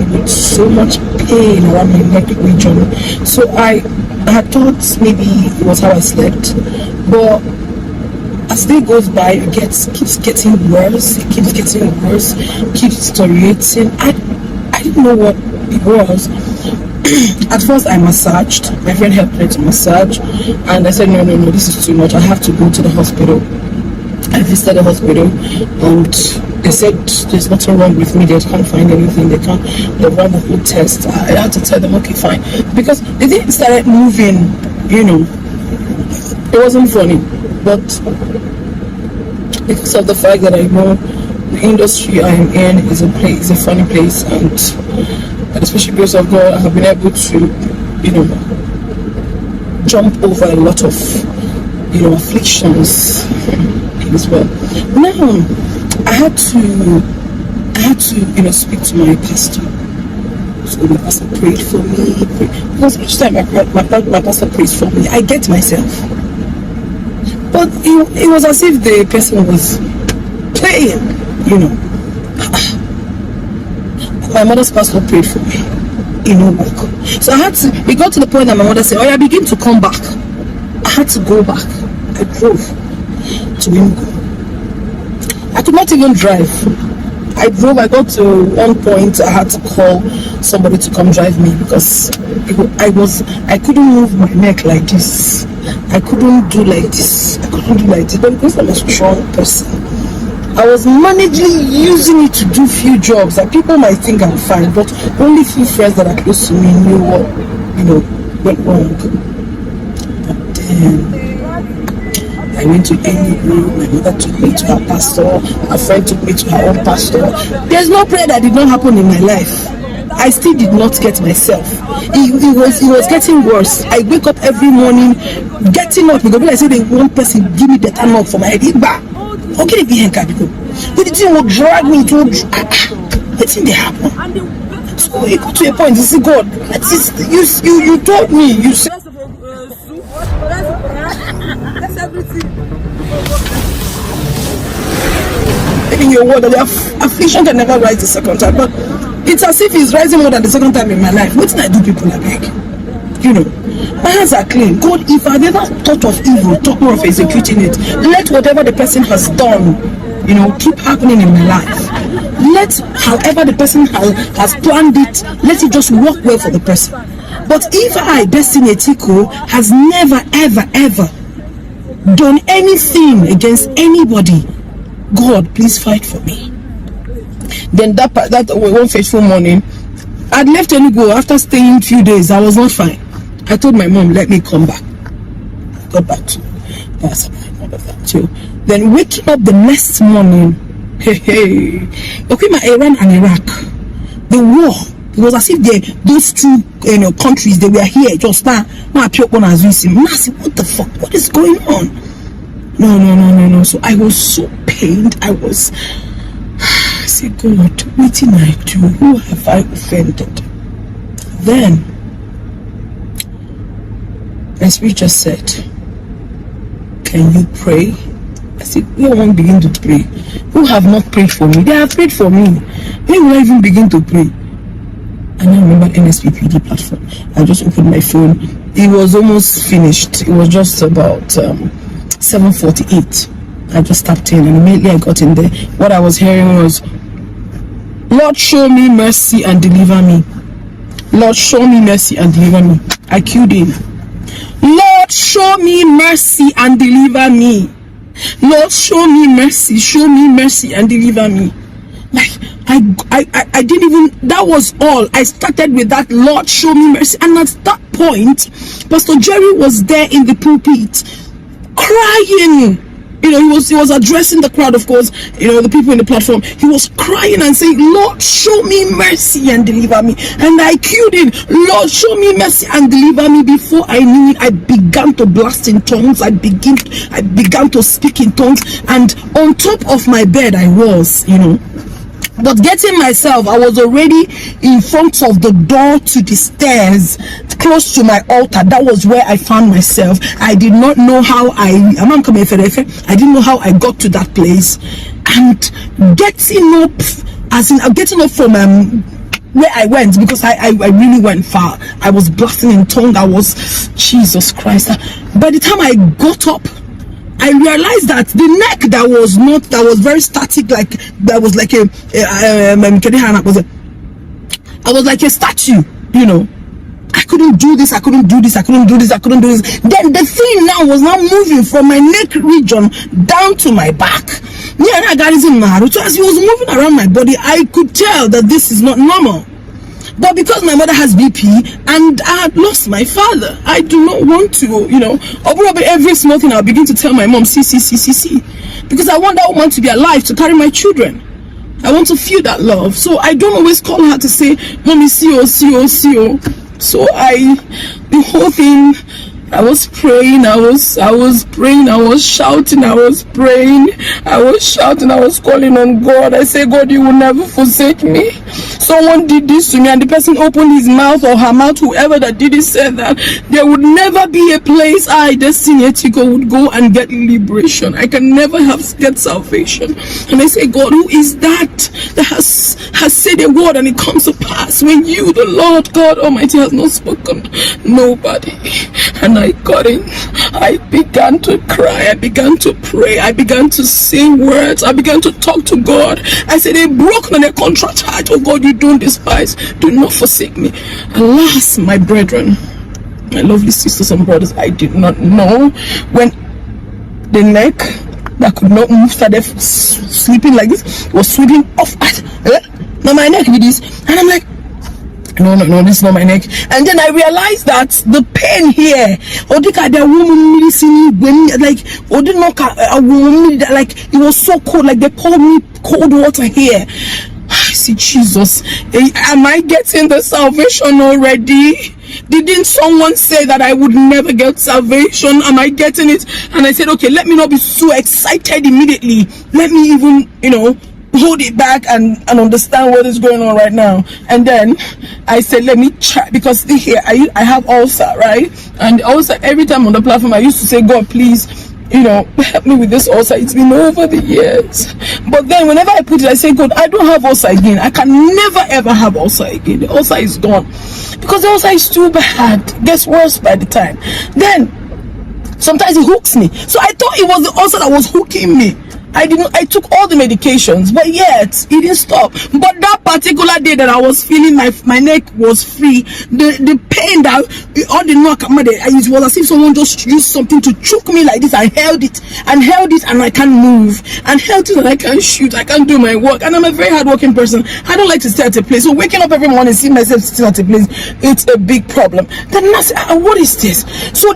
and with so much pain around my neck region. So I had thought maybe it was how I slept, but as day goes by, it keeps getting worse. It keeps getting worse, keeps deteriorating. I didn't know what it was. At first, I massaged. My friend helped me to massage, and I said, no, this is too much. I have to go to the hospital. I visited the hospital, and they said there's nothing wrong with me. They can't find anything. They run the whole test. I had to tell them, okay, fine, because the thing started moving. It wasn't funny, but because of the fact that I know the industry I am in is a funny place, and especially because of God, I have been able to, jump over a lot of, afflictions as well. Now, I had to, speak to my pastor. So my pastor prayed for me, because each time my pastor prays for me, I get myself. But it was as if the person was playing, My mother's pastor prayed for me. Work. So it got to the point that my mother said, I begin to come back. I had to go back. I drove to Enugu. I could not even drive. I got to one point, I had to call somebody to come drive me, because I couldn't move my neck like this. I couldn't do like this. But because I'm a strong person, I was managing using it to do few jobs that people might think I'm fine, but only few friends that are close to me knew what, went wrong. But then I went to Enugu. My mother took me to her pastor. Her friend took me to her own pastor. There's no prayer that did not happen in my life. I still did not get myself. It was getting worse. I wake up every morning, getting up, because when I say one person give me better knock for my head, how can it be here? But the thing will drag me to the thing they happen. So it got to a point, you see, God, you told me, you said that's everything. In your word, the affliction can never rise the second time, but it's as if it's rising more than the second time in my life. What did I do, people? I beg. My hands are clean. God, if I've ever thought of evil, talk more of executing it. Let whatever the person has done, keep happening in my life. Let however the person has planned it, let it just work well for the person. But if Desting Etiko has never, ever, ever done anything against anybody, God, please fight for me. Then that one fateful morning, I'd left Enugu after staying a few days. I was not fine. I told my mom, let me come back. I got back to all of that too. Then waking up the next morning, okay, Iran and Iraq, the war, it was as if those two countries, they were here just now. Now I what the fuck? What is going on? No. So I was so pained. I said, God, what did I do? Who have I offended? Then my spirit just said, can you pray? I said, we won't begin to pray. Who have not prayed for me? They have prayed for me. When will I even begin to pray? And I remember NSPPD platform. I just opened my phone. It was almost finished. It was just about 7:48. I just tapped in, and immediately I got in there. What I was hearing was, Lord, show me mercy and deliver me. Lord, show me mercy and deliver me. I queued in. Lord, show me mercy and deliver me. Lord, show me mercy and deliver me. Like, I didn't even, that was all. I started with that, Lord, show me mercy. And at that point, Pastor Jerry was there in the pulpit, crying. He was addressing the crowd, of course, the people in the platform. He was crying and saying, Lord, show me mercy and deliver me. And I queued in, Lord, show me mercy and deliver me. Before I knew it, I began to blast in tongues. I began to speak in tongues. And on top of my bed, I was, But getting myself, I was already in front of the door to the stairs, close to my altar. That was where I found myself. I did not know how I didn't know how I got to that place. And getting up from where I went, because I really went far. I was blasting in tongue. I was, Jesus Christ. By the time I got up, I realized that the neck that was very static, like that was like I was like a statue, you know. I couldn't do this, I couldn't do this, I couldn't do this, I couldn't do this. Then the thing now was now moving from my neck region down to my back. Yeah, I got it in my heart. So as it was moving around my body, I could tell that this is not normal. But because my mother has BP and I had lost my father, I do not want to, you know, or probably every small thing I'll begin to tell my mom, see, because I want that woman to be alive to carry my children. I want to feel that love. So I don't always call her to say, Mommy, see you. So the whole thing, I was praying, I was praying, I was shouting, I was praying, I was shouting, I was calling on God. I say, God, you will never forsake me. Someone did this to me, and the person opened his mouth or her mouth, whoever that did it said that there would never be a place I, Desting Etiko, would go and get liberation. I can never get salvation. And I say, God, who is that has said a word and it comes to pass when you, the Lord God Almighty, has not spoken? Nobody. And I got in. I began to cry. I began to pray. I began to sing words. I began to talk to God. I said, a broken and a contrite heart, oh God, you don't despise. Do not forsake me. Alas, my brethren, my lovely sisters and brothers, I did not know when the neck that could not move started sleeping like this, was sweeping off. Now my neck with this, and I'm like, no, this is not my neck. And then I realized that the pain here, like it was so cold, like they poured me cold water here. I see, Jesus, am I getting the salvation already? Didn't someone say that I would never get salvation? Am I getting it? And I said, okay, let me not be so excited immediately. Let me even, you know, hold it back and understand what is going on right now. And then I said, let me try, because here I have ulcer, right? And ulcer, every time on the platform I used to say, God, please, you know, help me with this ulcer. It's been over the years. But then whenever I put it, I say, God, I don't have ulcer again. I can never ever have ulcer again. The ulcer is gone, because the ulcer is too bad. It gets worse by the time. Then sometimes it hooks me. So I thought it was the ulcer that was hooking me. I took all the medications, but yet it didn't stop. But that particular day that I was feeling my neck was free, the pain that all the knock, it was as if someone just used something to choke me like this. I held it and I can't move, and held it and I can't shoot, I can't do my work, and I'm a very hardworking person. I don't like to stay at a place. So waking up every morning, seeing myself sitting at a place, it's a big problem. Then I said, what is this? So